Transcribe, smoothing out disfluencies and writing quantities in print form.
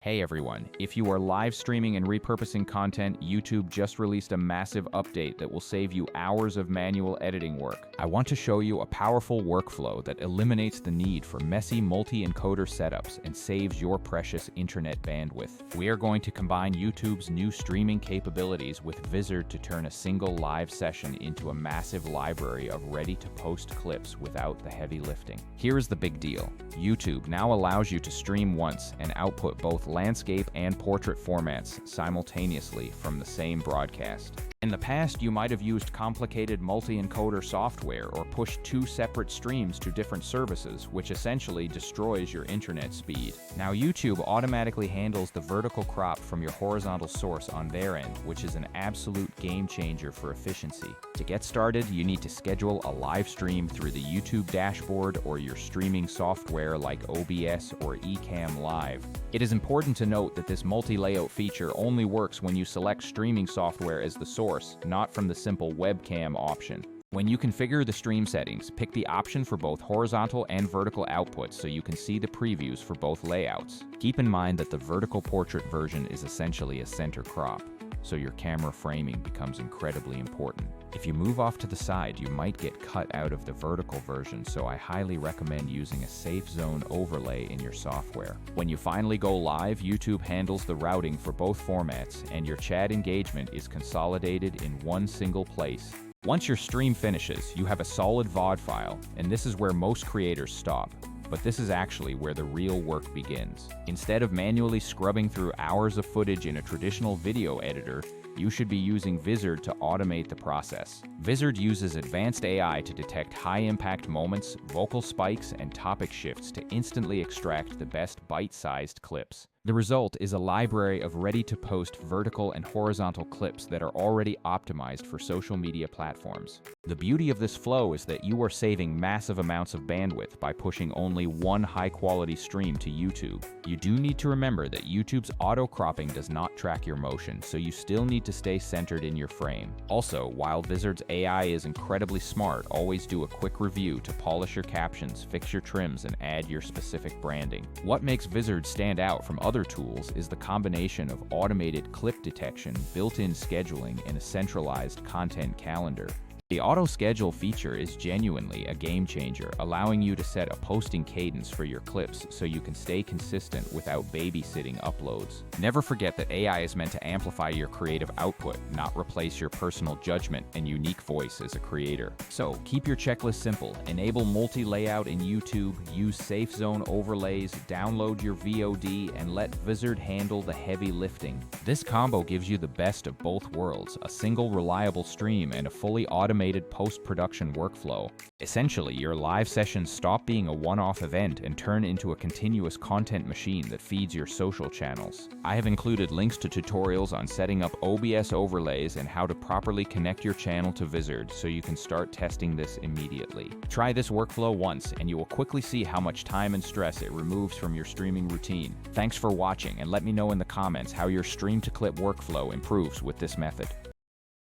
Hey everyone, if you are live streaming and repurposing content, YouTube just released a massive update that will save you hours of manual editing work. I want to show you a powerful workflow that eliminates the need for messy multi-encoder setups and saves your precious internet bandwidth. We are going to combine YouTube's new streaming capabilities with Vizard to turn a single live session into a massive library of ready-to-post clips without the heavy lifting. Here is the big deal. YouTube now allows you to stream once and output both landscape and portrait formats simultaneously from the same broadcast. In the past, you might have used complicated multi-encoder software or pushed two separate streams to different services, which essentially destroys your internet speed. Now, YouTube automatically handles the vertical crop from your horizontal source on their end, which is an absolute game changer for efficiency. To get started, you need to schedule a live stream through the YouTube dashboard or your streaming software like OBS or Ecamm Live. It is important to note that this multi-layout feature only works when you select streaming software as the source, not from the simple webcam option. When you configure the stream settings, pick the option for both horizontal and vertical outputs so you can see the previews for both layouts. Keep in mind that the vertical portrait version is essentially a center crop, so your camera framing becomes incredibly important. If you move off to the side, you might get cut out of the vertical version, so I highly recommend using a safe zone overlay in your software. When you finally go live, YouTube handles the routing for both formats, and your chat engagement is consolidated in one single place. Once your stream finishes, you have a solid VOD file, and this is where most creators stop. But this is actually where the real work begins. Instead of manually scrubbing through hours of footage in a traditional video editor, you should be using Vizard to automate the process. Vizard uses advanced AI to detect high-impact moments, vocal spikes, and topic shifts to instantly extract the best bite-sized clips. The result is a library of ready-to-post vertical and horizontal clips that are already optimized for social media platforms. The beauty of this flow is that you are saving massive amounts of bandwidth by pushing only one high-quality stream to YouTube. You do need to remember that YouTube's auto-cropping does not track your motion, so you still need to stay centered in your frame. Also, while Vizard's AI is incredibly smart, always do a quick review to polish your captions, fix your trims, and add your specific branding. What makes Vizard stand out from other tools is the combination of automated clip detection, built-in scheduling, and a centralized content calendar. The auto-schedule feature is genuinely a game changer, allowing you to set a posting cadence for your clips so you can stay consistent without babysitting uploads. Never forget that AI is meant to amplify your creative output, not replace your personal judgment and unique voice as a creator. So, keep your checklist simple, enable multi-layout in YouTube, use safe zone overlays, download your VOD, and let Vizard handle the heavy lifting. This combo gives you the best of both worlds, a single reliable stream and a fully automated post-production workflow. Essentially, your live sessions stop being a one-off event and turn into a continuous content machine that feeds your social channels. I have included links to tutorials on setting up OBS overlays and how to properly connect your channel to Vizard so you can start testing this immediately. Try this workflow once and you will quickly see how much time and stress it removes from your streaming routine. Thanks for watching, and let me know in the comments how your stream-to-clip workflow improves with this method.